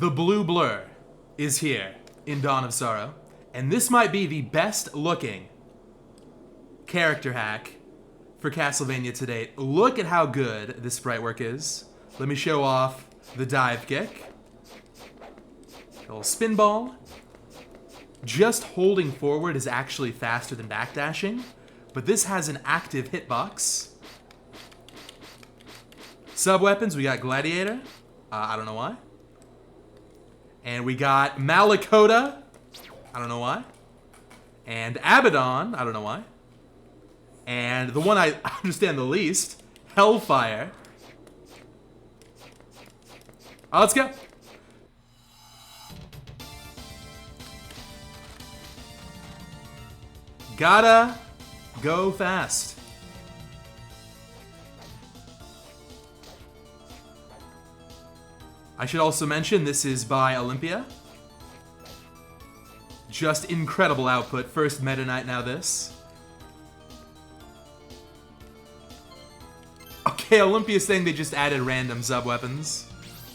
The blue blur is here in Dawn of Sorrow, and this might be the best looking character hack for Castlevania to date. Look at how good this sprite work is. Let me show off the dive kick. A little spin ball. Just holding forward is actually faster than backdashing, but this has an active hitbox. Sub-weapons, we got Gladiator. I don't know why. And we got Malakota. I don't know why. And Abaddon. I don't know why. And the one I understand the least, Hellfire. Let's go. Gotta go fast. I should also mention this is by Olympia. Just incredible output. First Meta Knight, now this. Okay, Olympia's saying they just added random sub-weapons.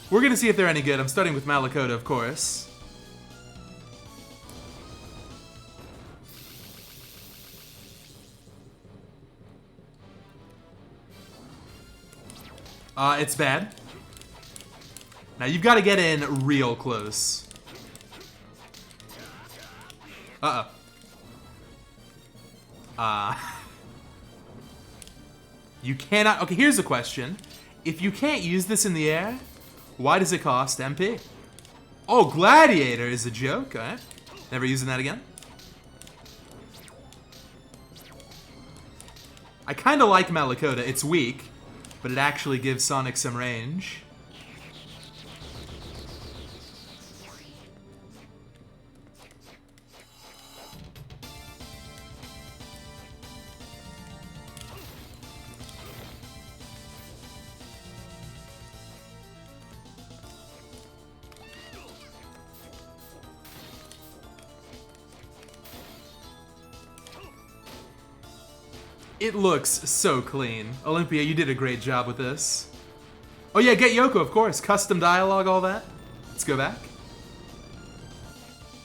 We're gonna see if they're any good. I'm starting with Malakota, of course. It's bad. Now you've got to get in real close. Uh-oh. You cannot... Okay, here's a question. If you can't use this in the air, why does it cost MP? Oh, Gladiator is a joke. Alright. Never using that again. I kind of like Malakota. It's weak, but it actually gives Sonic some range. It looks so clean. Olympia, you did a great job with this. Oh yeah, get Yoko, of course. Custom dialogue, all that. Let's go back.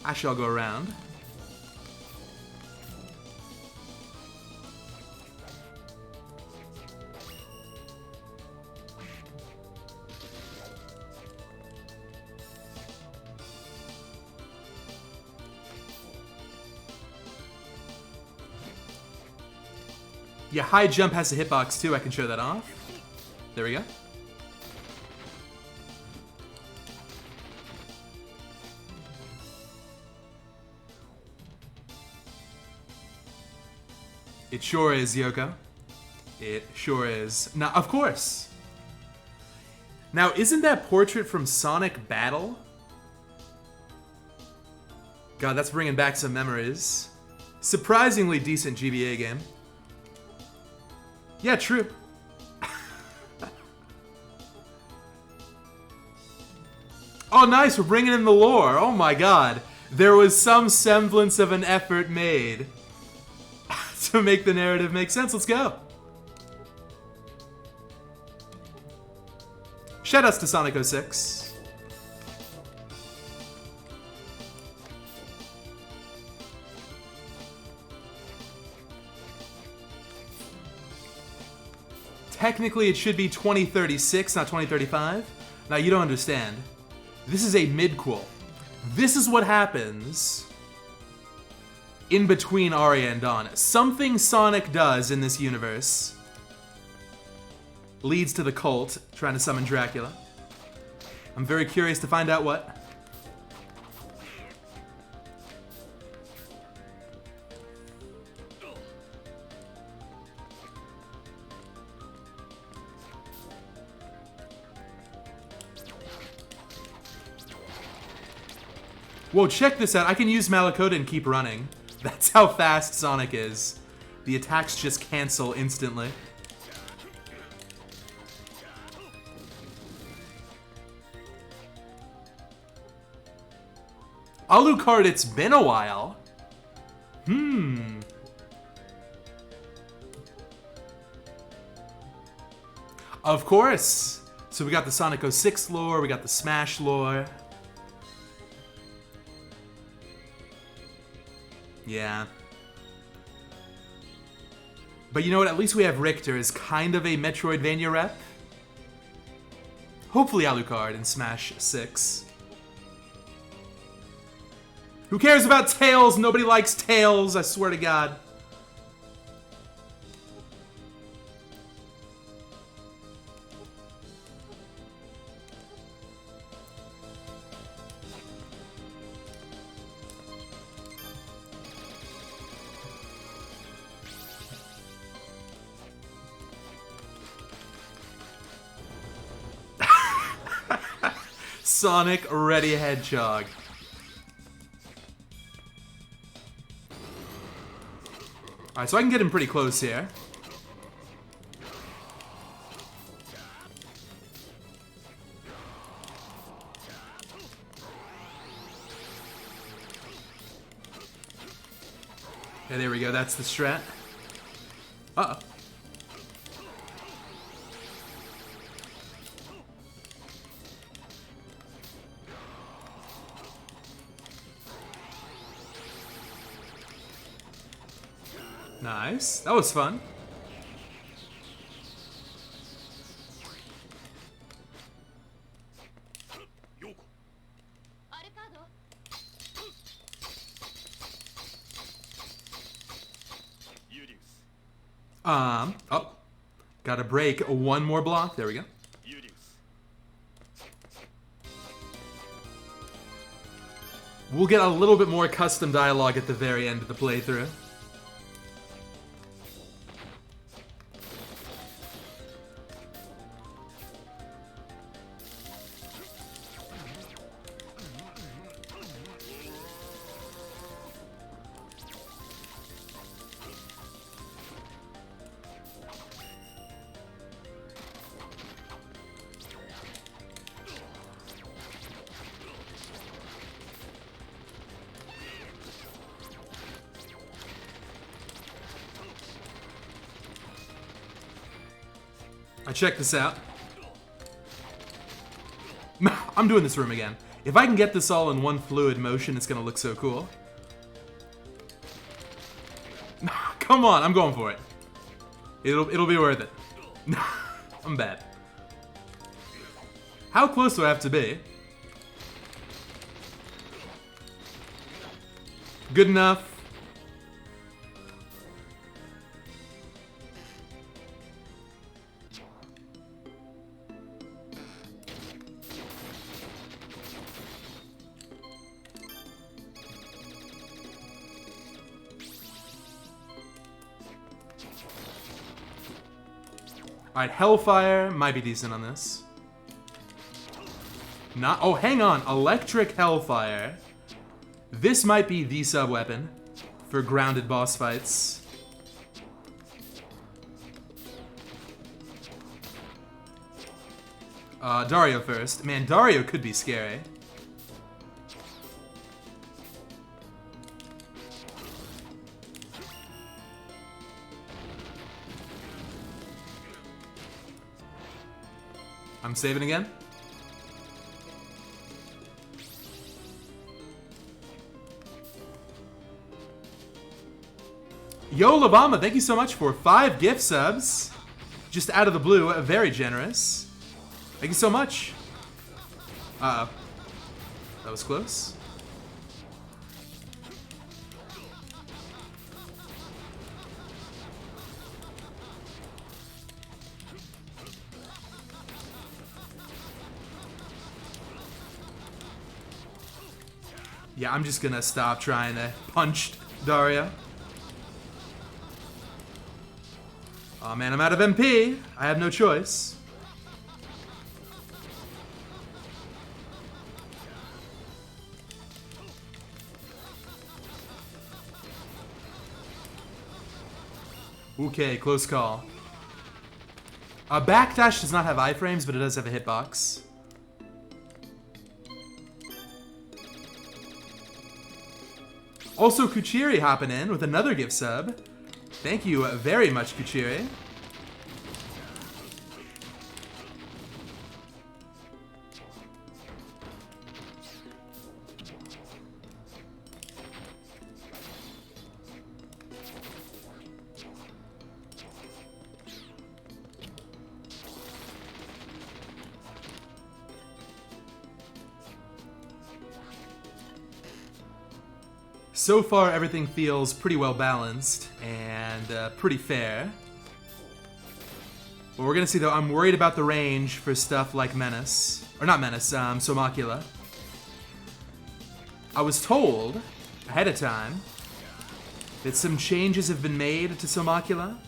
Actually, I'll go around. Yeah, high jump has a hitbox too. I can show that off. There we go. It sure is, Yoko. It sure is. Now, of course. Now, isn't that portrait from Sonic Battle? God, that's bringing back some memories. Surprisingly decent GBA game. Yeah, true. Oh, nice. We're bringing in the lore. Oh, my God. There was some semblance of an effort made to make the narrative make sense. Let's go. Shoutouts to Sonic 06. Technically, it should be 2036, not 2035. Now, you don't understand. This is a mid-quel. This is what happens in between Aria and Dawn. Something Sonic does in this universe leads to the cult trying to summon Dracula. I'm very curious to find out what. Whoa, check this out. I can use Malakota and keep running. That's how fast Sonic is. The attacks just cancel instantly. Alucard, it's been a while. Of course. So we got the Sonic 06 lore, we got the Smash lore. Yeah. But you know what? At least we have Richter as kind of a Metroidvania rep. Hopefully Alucard in Smash 6. Who cares about Tails? Nobody likes Tails, I swear to God. Sonic ready Hedgehog. Alright, so I can get him pretty close here. Yeah, there we go. That's the strat. Uh-oh. Nice. That was fun. Oh. Gotta break one more block. There we go. We'll get a little bit more custom dialogue at the very end of the playthrough. Check this out. I'm doing this room again. If I can get this all in one fluid motion, it's gonna look so cool. Come on, I'm going for it. It'll be worth it. I'm bad. How close do I have to be? Good enough. Alright, Hellfire might be decent on this. Not. Oh, hang on. Electric Hellfire. This might be the sub-weapon for grounded boss fights. Dario first. Man, Dario could be scary. I'm saving again. Yo, Labama, thank you so much for 5 gift subs. Just out of the blue, very generous. Thank you so much. Uh-oh. That was close. Yeah, I'm just gonna stop trying to punch Dario. Oh man, I'm out of MP. I have no choice. Okay, close call. Backdash does not have iframes, but it does have a hitbox. Also, Kuchiri hopping in with another gift sub. Thank you very much, Kuchiri. So far, everything feels pretty well balanced and pretty fair. But we're gonna see, though, I'm worried about the range for stuff like Menace. Or not Menace, Somacula. I was told, ahead of time, that some changes have been made to Somacula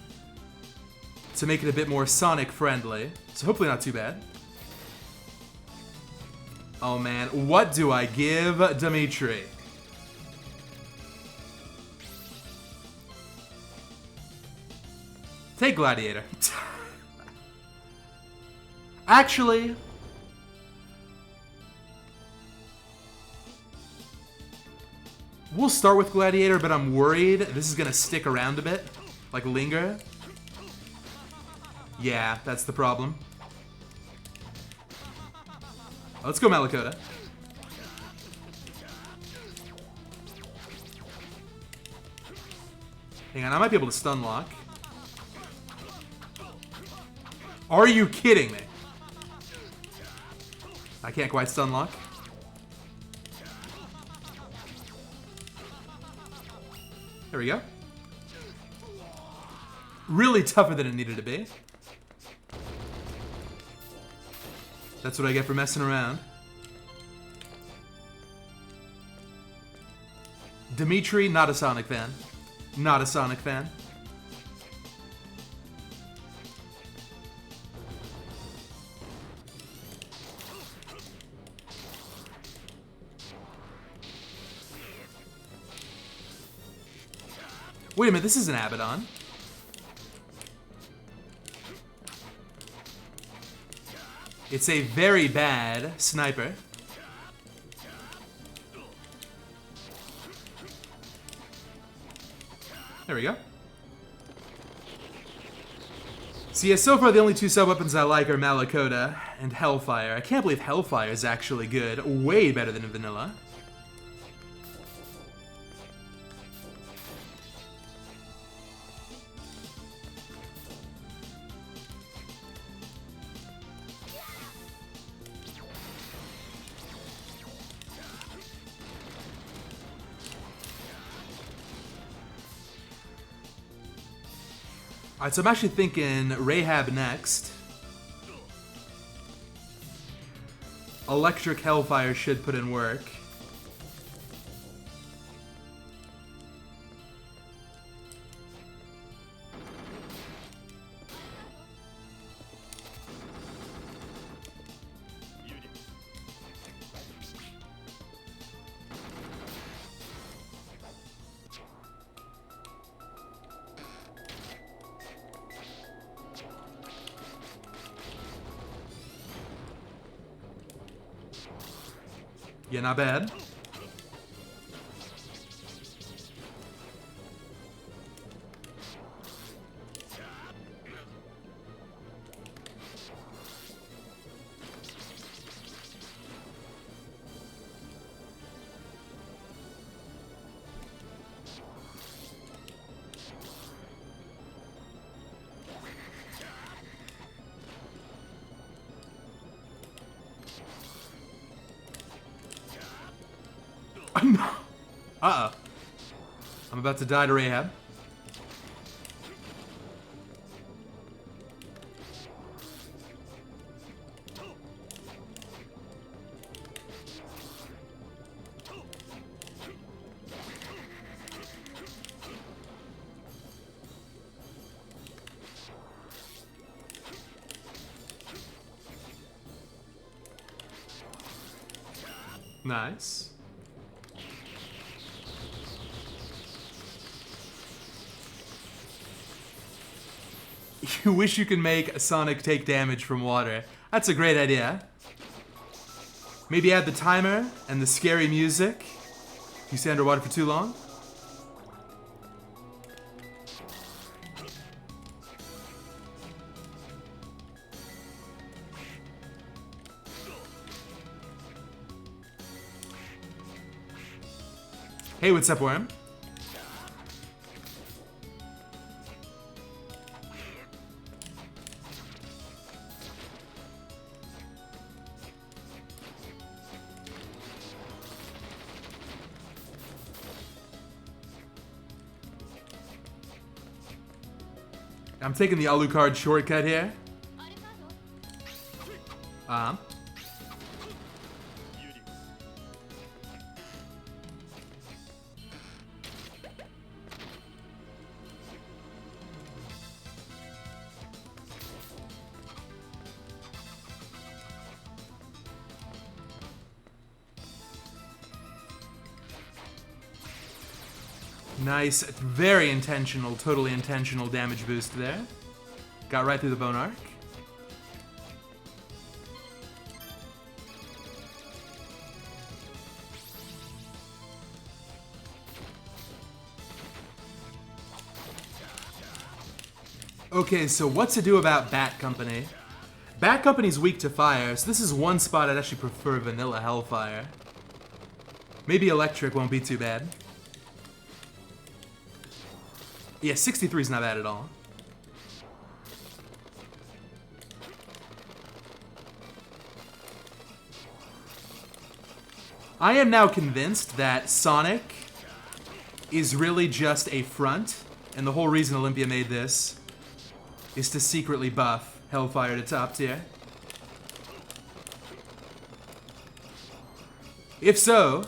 to make it a bit more Sonic-friendly. So hopefully not too bad. Oh man, what do I give Dimitri? Take Gladiator. Actually, we'll start with Gladiator, but I'm worried this is gonna stick around a bit, like linger. Yeah, that's the problem. Let's go Malakota. Hang on, I might be able to stun lock. Are you kidding me? I can't quite stun lock. There we go. Really tougher than it needed to be. That's what I get for messing around. Dimitri, not a Sonic fan. Not a Sonic fan. Wait a minute, this is an Abaddon. It's a very bad sniper. There we go. So yeah, so far the only two sub-weapons I like are Malakota and Hellfire. I can't believe Hellfire is actually good. Way better than Vanilla. Alright, so I'm actually thinking Rahab next. Electric Hellfire should put in work. Yeah, not bad. Uh-oh. I'm about to die to Rahab. Nice. You wish you could make Sonic take damage from water. That's a great idea. Maybe add the timer and the scary music if you stay underwater for too long. Hey, what's up, Worm? I'm taking the Alucard shortcut here. Nice, very intentional, totally intentional damage boost there. Got right through the bone arc. Okay, so what to do about Bat Company? Bat Company's weak to fire, so this is one spot I'd actually prefer Vanilla Hellfire. Maybe Electric won't be too bad. Yeah, 63 is not bad at all. I am now convinced that Sonic is really just a front, and the whole reason Olympia made this is to secretly buff Hellfire to top tier. If so,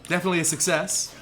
definitely a success.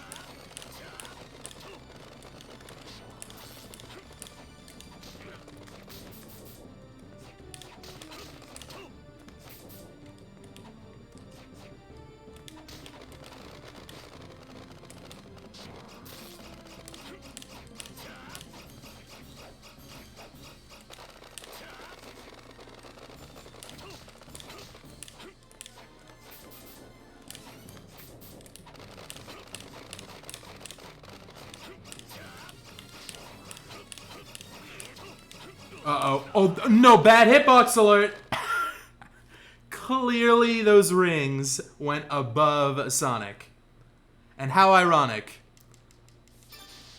Uh-oh. Oh, no, bad hitbox alert! Clearly those rings went above Sonic. And how ironic.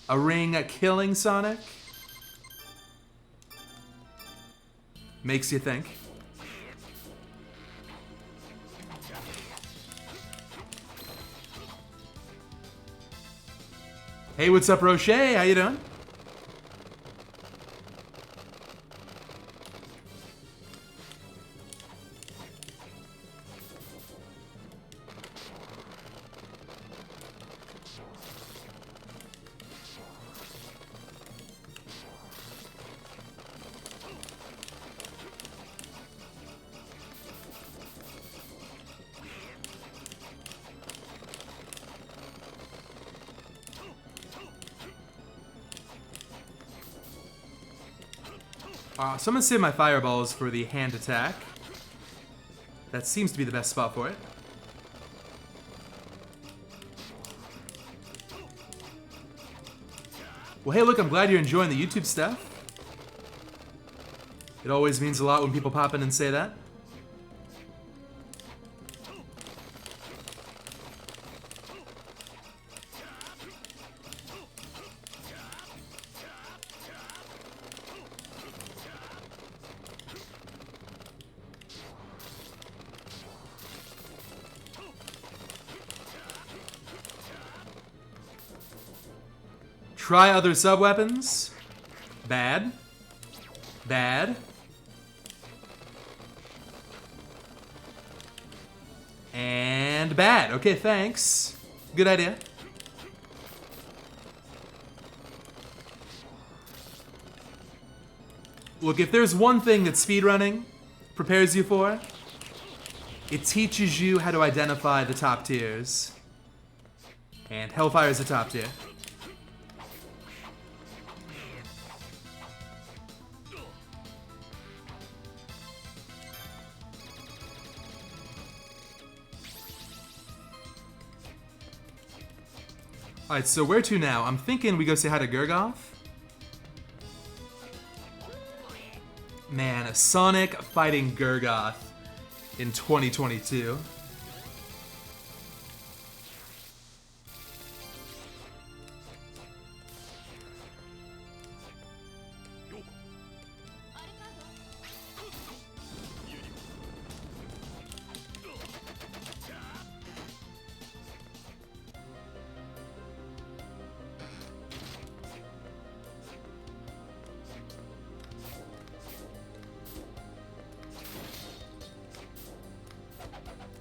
A ring killing Sonic? Makes you think. Hey, what's up, Roche? How you doing? So I'm going to save my fireballs for the hand attack. That seems to be the best spot for it. Well, hey, look, I'm glad you're enjoying the YouTube stuff. It always means a lot when people pop in and say that. Try other sub-weapons. Bad. Bad. And bad. Okay, thanks. Good idea. Look, if there's one thing that speedrunning prepares you for, it teaches you how to identify the top tiers. And Hellfire is the top tier. Alright, so where to now? I'm thinking we go say hi to Gurgoth. Man, a Sonic fighting Gurgoth in 2022.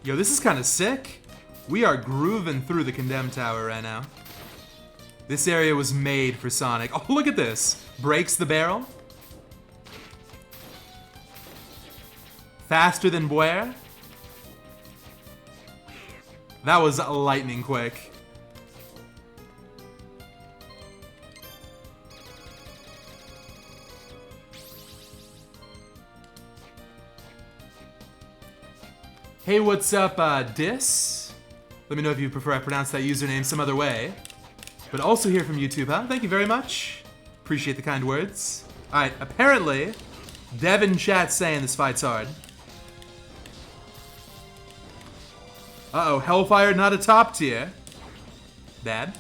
Yo, this is kind of sick. We are grooving through the Condemned Tower right now. This area was made for Sonic. Oh, look at this. Breaks the barrel. Faster than Blair. That was lightning quick. Hey, what's up, Dis? Let me know if you prefer I pronounce that username some other way. But also here from YouTube, huh? Thank you very much. Appreciate the kind words. Alright, apparently, Devin chat's saying this fight's hard. Uh-oh, Hellfire not a top tier. Bad.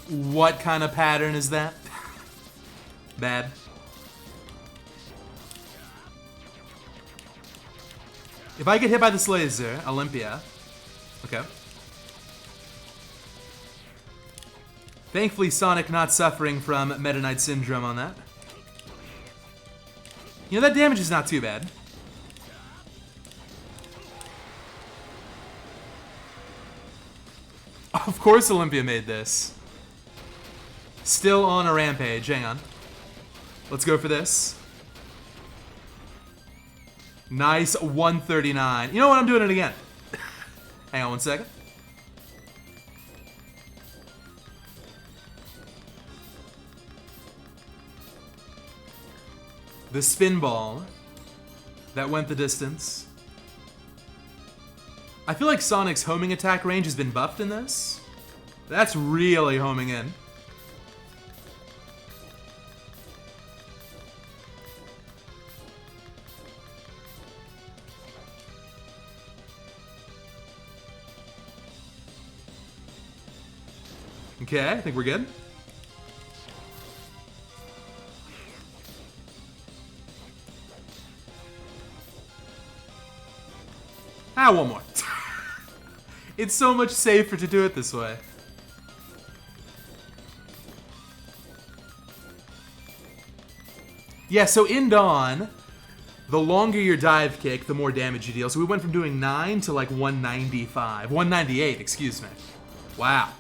What kind of pattern is that? Bad. If I get hit by this laser, Olympia. Okay. Thankfully, Sonic not suffering from Meta Knight Syndrome on that. You know, that damage is not too bad. Of course Olympia made this. Still on a rampage. Hang on. Let's go for this. Nice 139. You know what? I'm doing it again. Hang on one second. The spin ball that went the distance. I feel like Sonic's homing attack range has been buffed in this. That's really homing in. Okay, I think we're good. Ah, one more. It's so much safer to do it this way. Yeah, so in Dawn, the longer your dive kick, the more damage you deal. So we went from doing 9 to like 195. 198, excuse me. Wow.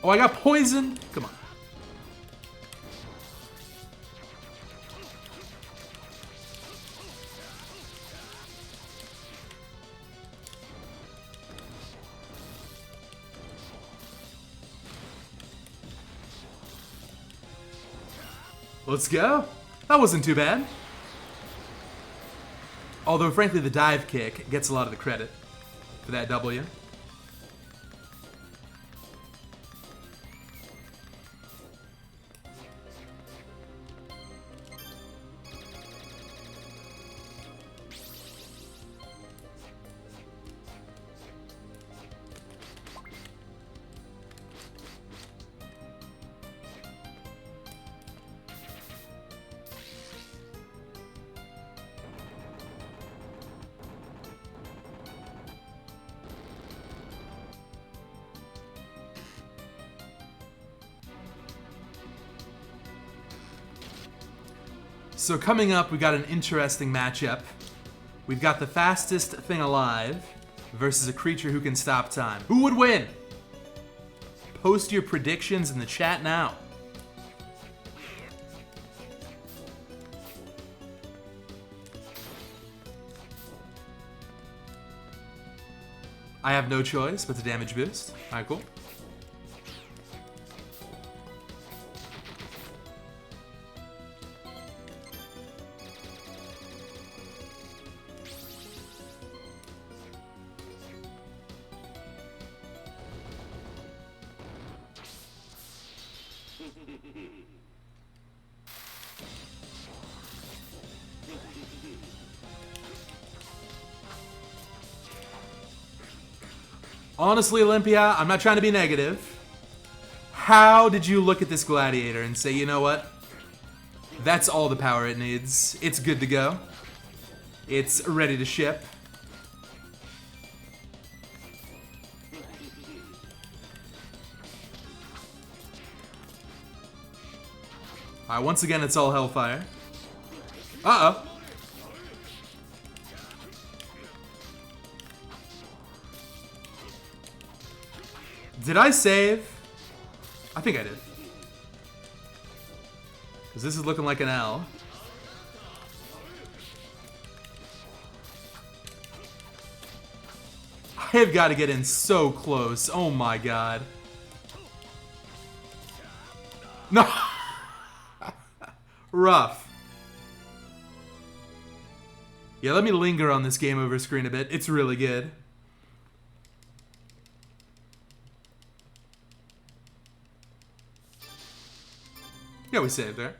Oh, I got poisoned? Come on. Let's go. That wasn't too bad. Although, frankly, the dive kick gets a lot of the credit for that W. So coming up, we got an interesting matchup. We've got the fastest thing alive versus a creature who can stop time. Who would win? Post your predictions in the chat now. I have no choice but to damage boost. Alright, cool. Honestly, Olympia, I'm not trying to be negative. How did you look at this gladiator and say, you know what? That's all the power it needs. It's good to go. It's ready to ship. Alright, once again, it's all hellfire. Uh-oh. Did I save? I think I did. Because this is looking like an L. I have got to get in so close. Oh my god. No! Rough. Yeah, let me linger on this game over screen a bit. It's really good. Yeah, we saved there.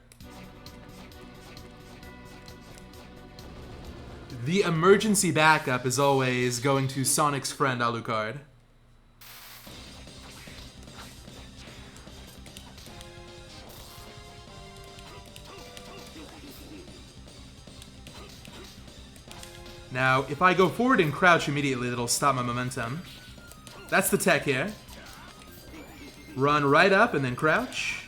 The emergency backup is always going to Sonic's friend Alucard. Now, if I go forward and crouch immediately, it'll stop my momentum. That's the tech here. Run right up and then crouch.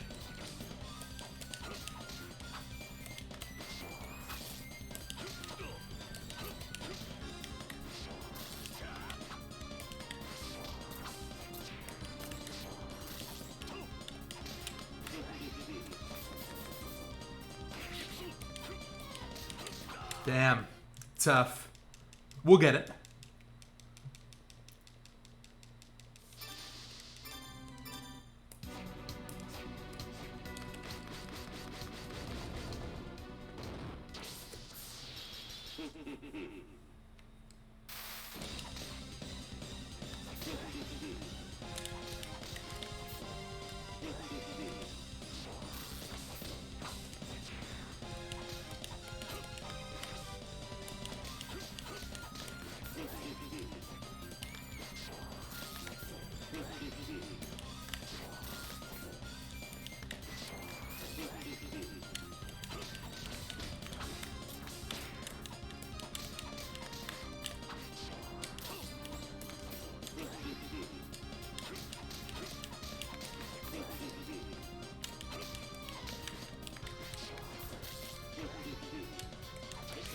Damn. Tough. We'll get it.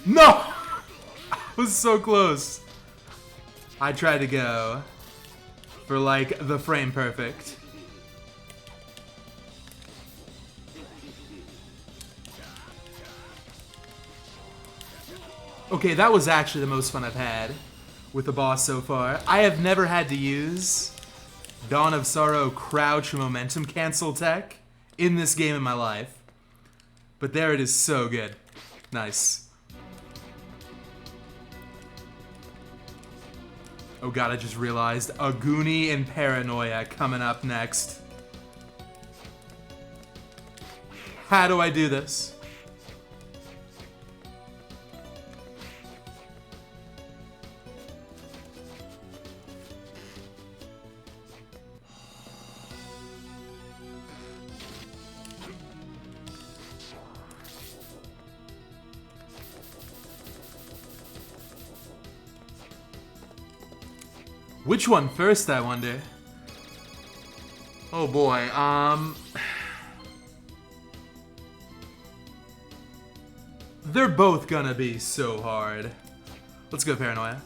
No! I was so close. I tried to go for like the frame perfect. Okay, that was actually the most fun I've had with the boss so far. I have never had to use Dawn of Sorrow crouch momentum cancel tech in this game in my life. But there it is, so good. Nice. Oh god, I just realized Aguni and Paranoia coming up next. How do I do this? Which one first, I wonder? Oh boy, they're both gonna be so hard. Let's go Paranoia.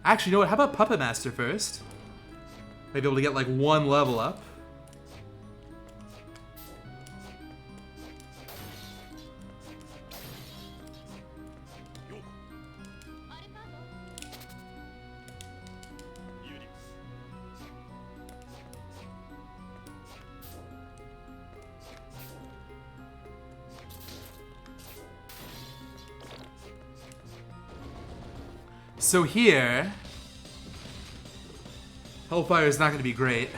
Actually, you know what? How about Puppet Master first? Maybe able to get like one level up. So here, Hellfire is not going to be great.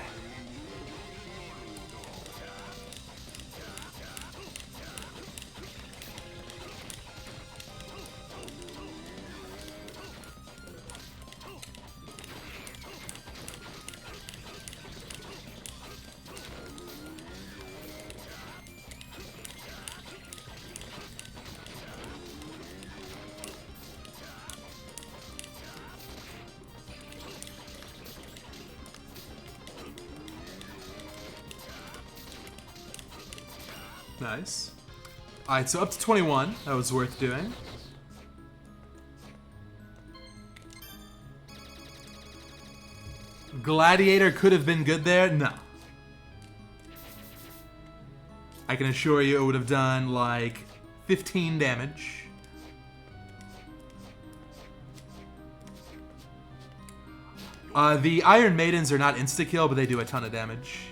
Nice. Alright, so up to 21. That was worth doing. Gladiator could have been good there? No. I can assure you it would have done like 15 damage. The Iron Maidens are not insta-kill, but they do a ton of damage.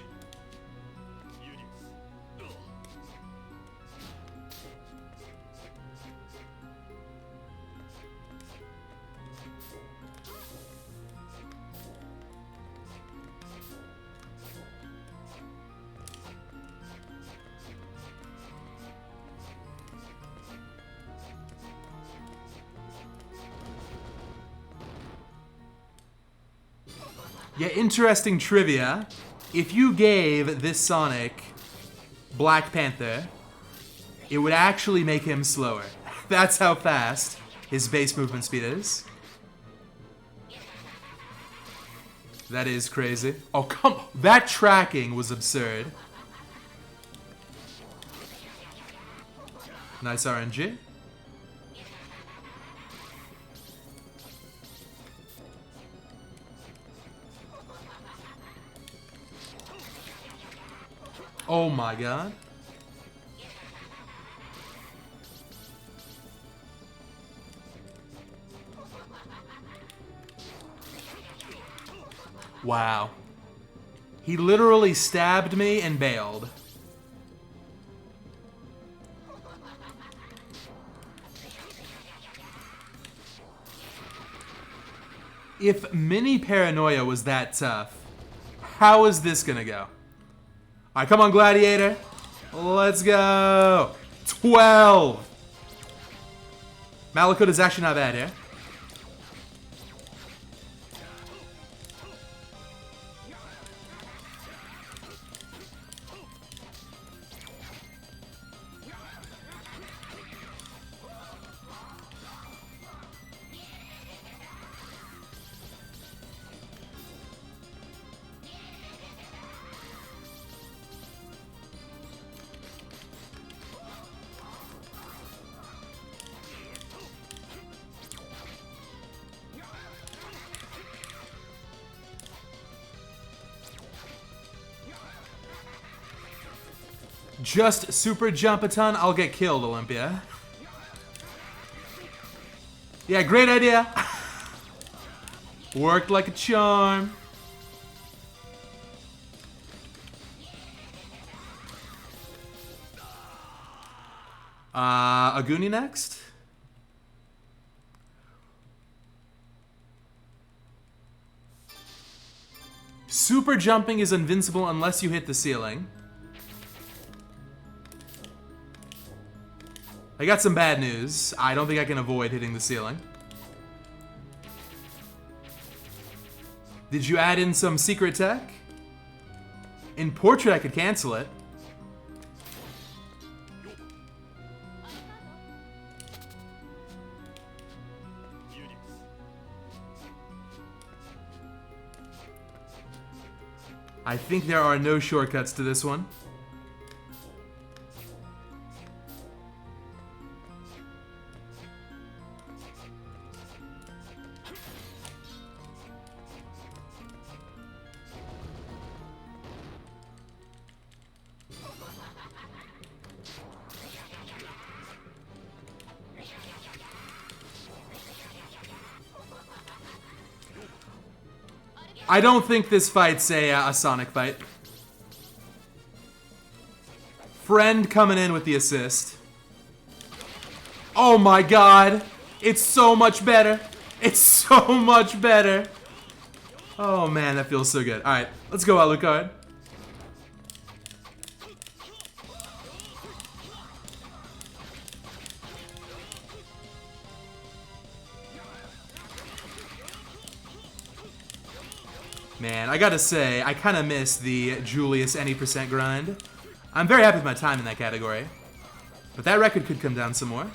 Yeah, interesting trivia. If you gave this Sonic Black Panther, it would actually make him slower. That's how fast his base movement speed is. That is crazy. Oh, come on. That tracking was absurd. Nice RNG. Oh my god. Wow. He literally stabbed me and bailed. If mini paranoia was that tough, how is this gonna go? Alright, come on, Gladiator. Let's go. 12. Malakut is actually not bad here. Just super jump a ton, I'll get killed, Olympia. Yeah, great idea. Worked like a charm. Aguni next? Super jumping is invincible unless you hit the ceiling. I got some bad news. I don't think I can avoid hitting the ceiling. Did you add in some secret tech? In Portrait, I could cancel it. I think there are no shortcuts to this one. I don't think this fight's a Sonic fight. Friend coming in with the assist. Oh my god. It's so much better. It's so much better. Oh man, that feels so good. Alright, let's go, Alucard. Man, I gotta say, I kind of miss the Julius any percent grind. I'm very happy with my time in that category. But that record could come down some more.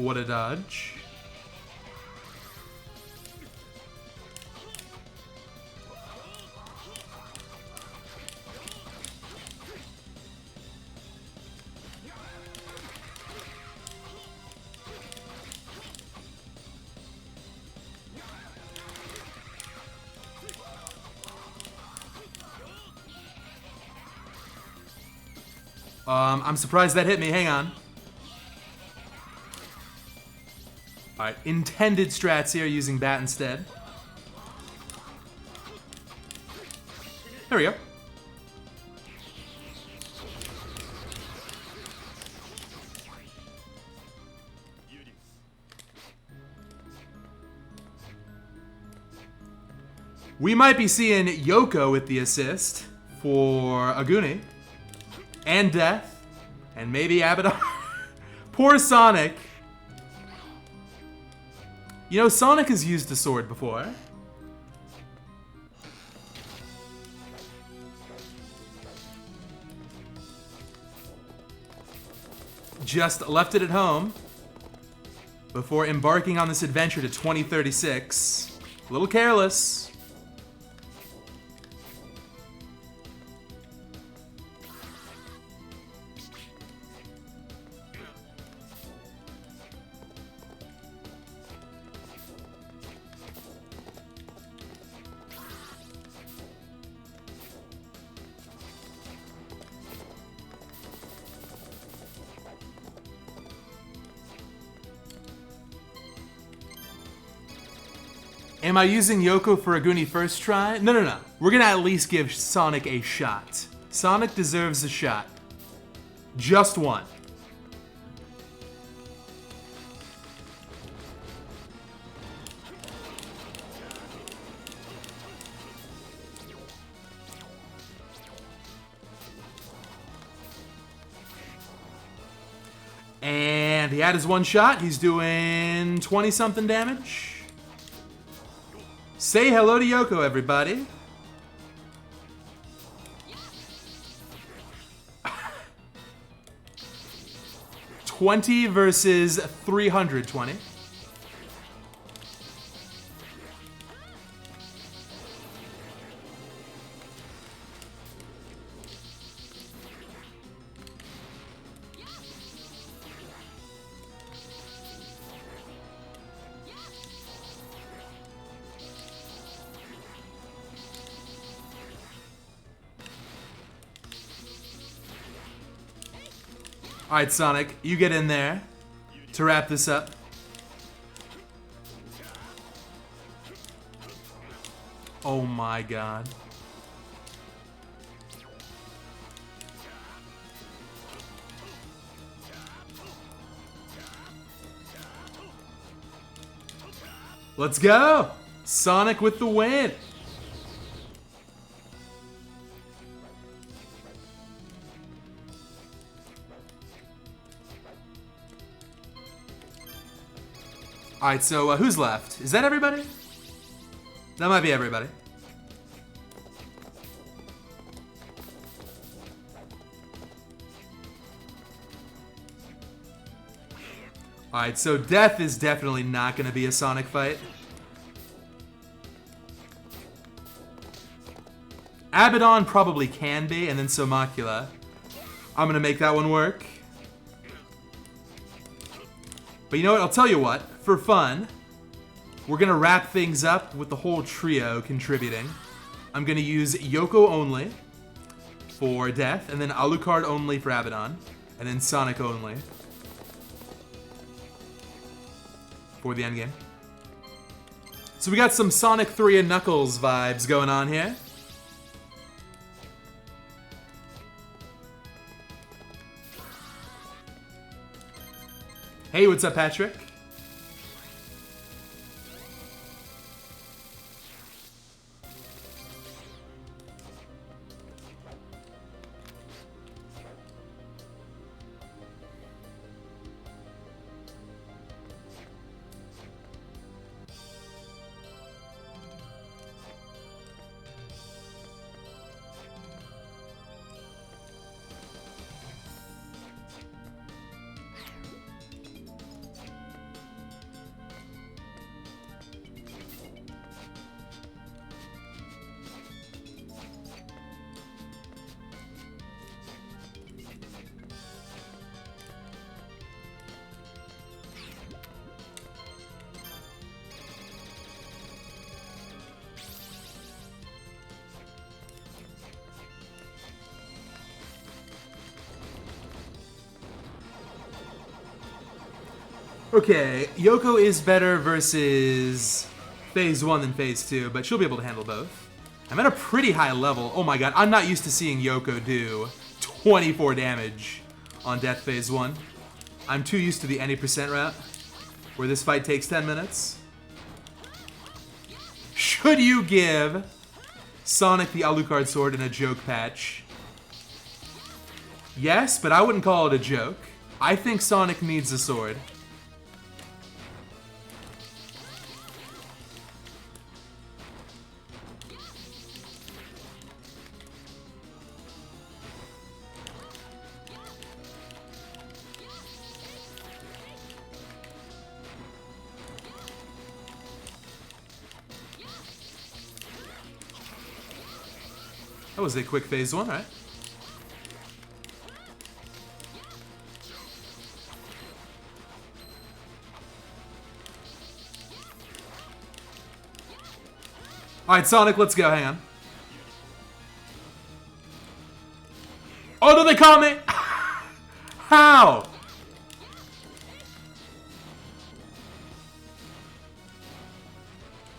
What a dodge. I'm surprised that hit me. Hang on. Alright, intended strats here using bat instead. There we go. We might be seeing Yoko with the assist for Aguni. And Death. And maybe Abaddon. Poor Sonic. You know, Sonic has used a sword before. Just left it at home before embarking on this adventure to 2036. A little careless. Am I using Yoko for Aguni first try? No, no, no. We're gonna at least give Sonic a shot. Sonic deserves a shot. Just one. And he had his one shot. He's doing 20-something damage. Say hello to Yoko, everybody. $20 versus $320. Alright, Sonic, you get in there to wrap this up. Oh my god. Let's go! Sonic with the win! Alright, so who's left? Is that everybody? That might be everybody. Alright, so Death is definitely not going to be a Sonic fight. Abaddon probably can be, and then Somacula. I'm going to make that one work. But you know what? I'll tell you what. For fun, we're going to wrap things up with the whole trio contributing. I'm going to use Yoko only for Death, and then Alucard only for Abaddon, and then Sonic only for the endgame. So we got some Sonic 3 and Knuckles vibes going on here. Hey, what's up, Patrick? Okay, Yoko is better versus Phase 1 than Phase 2, but she'll be able to handle both. I'm at a pretty high level. Oh my god, I'm not used to seeing Yoko do 24 damage on Death Phase 1. I'm too used to the any percent route, where this fight takes 10 minutes. Should you give Sonic the Alucard sword in a joke patch? Yes, but I wouldn't call it a joke. I think Sonic needs a sword. That was a quick phase 1, right? Alright, Sonic, let's go. Hang on. Oh, no, they caught me! How?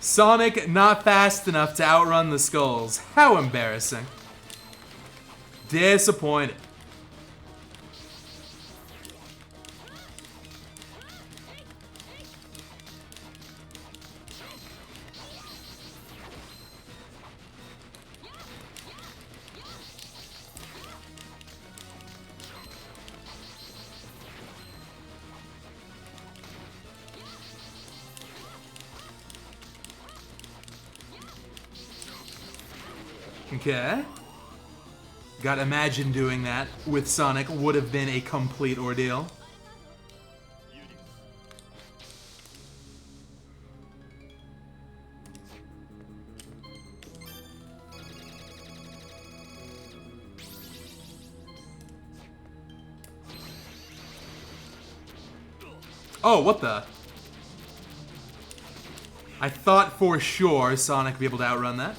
Sonic not fast enough to outrun the skulls. How embarrassing. Disappointed. Okay. Gotta imagine doing that with Sonic would have been a complete ordeal. Oh, what the? I thought for sure Sonic would be able to outrun that.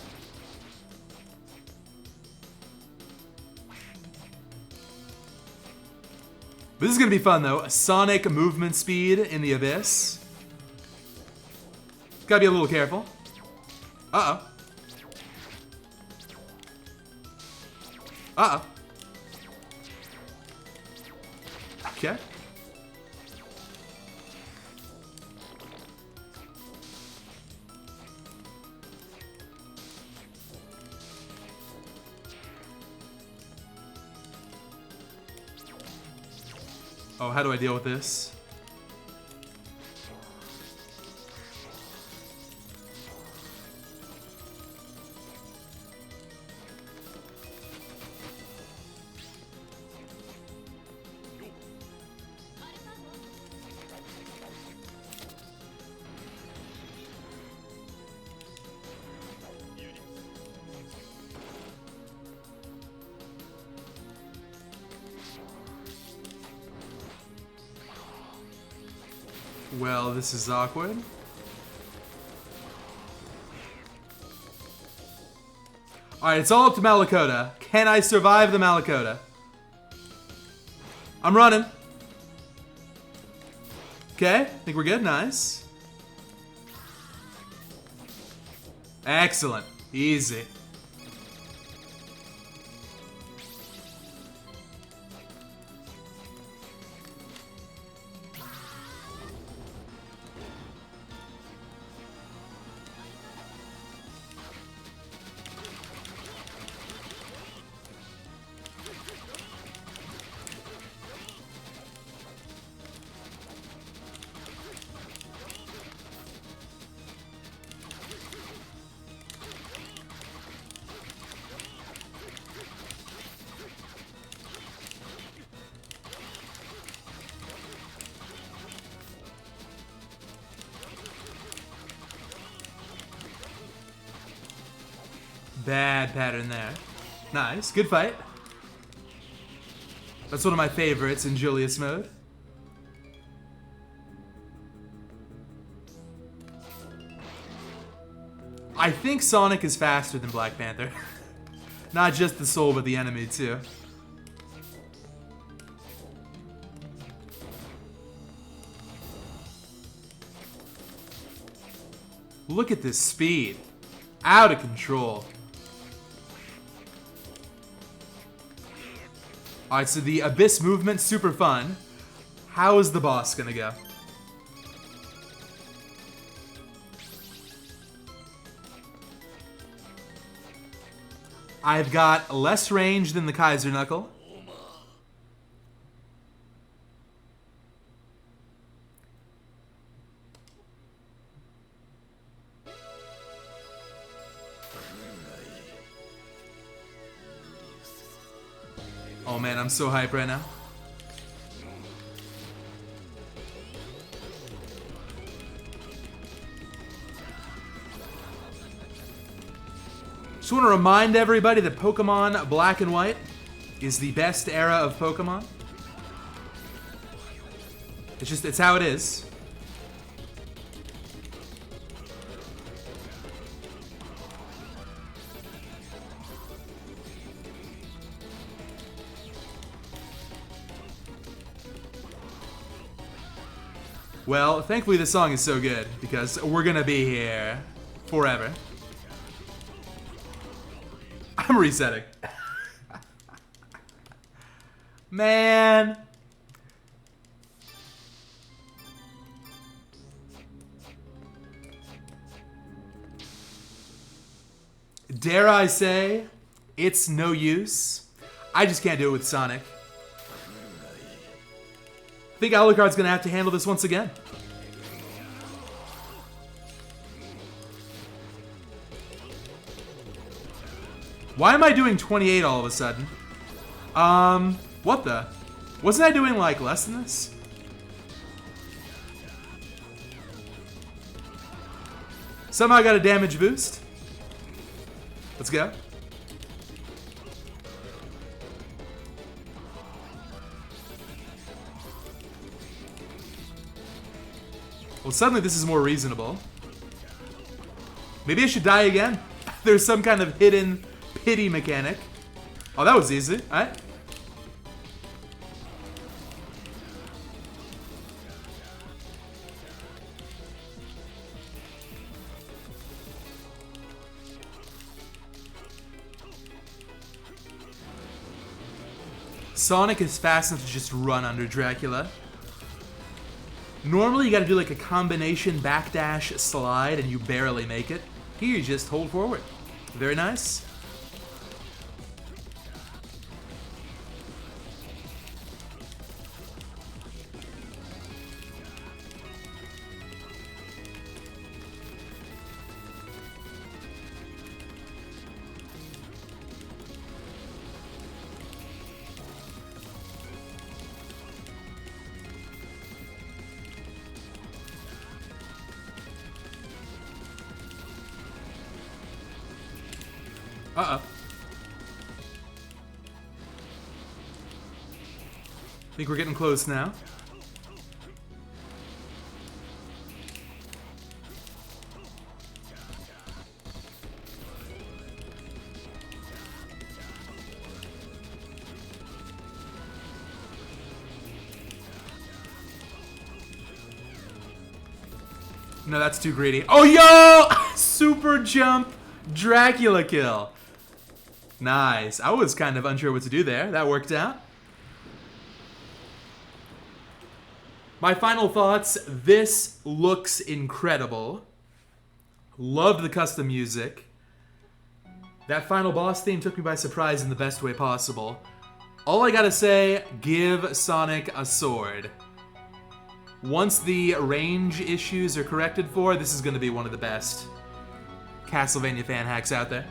This is gonna be fun though. Sonic movement speed in the abyss. Gotta be a little careful. Uh-oh. Uh-oh. Okay. Oh, how do I deal with this? Well, this is awkward. Alright, it's all up to Malakota. Can I survive the Malakota? I'm running. Okay, I think we're good. Nice. Excellent. Easy. Bad pattern there. Nice. Good fight. That's one of my favorites in Julius mode. I think Sonic is faster than Black Panther. Not just the soul, but the enemy too. Look at this speed. Out of control. Alright, so the Abyss movement, super fun. How is the boss gonna go? I've got less range than the Kaiser Knuckle. Oh man, I'm so hyped right now. Just want to remind everybody that Pokemon Black and White is the best era of Pokemon. It's how it is. Well, thankfully this song is so good, because we're gonna be here forever. I'm resetting. Man. Dare I say, it's no use. I just can't do it with Sonic. I think Alucard's gonna have to handle this once again. Why am I doing 28 all of a sudden? What the? Wasn't I doing like less than this? Somehow I got a damage boost. Let's go. Well, suddenly this is more reasonable. Maybe I should die again. There's some kind of hidden pity mechanic. Oh, that was easy. Alright. Sonic is fast enough to just run under Dracula. Normally, you gotta do like a combination backdash slide and you barely make it. Here, you just hold forward. Very nice. Uh-oh. I think we're getting close now. No, that's too greedy. Oh, yo! Super jump Dracula kill. Nice. I was kind of unsure what to do there. That worked out. My final thoughts. This looks incredible. Loved the custom music. That final boss theme took me by surprise in the best way possible. All I gotta say, give Sonic a sword. Once the range issues are corrected for, this is gonna be one of the best Castlevania fan hacks out there.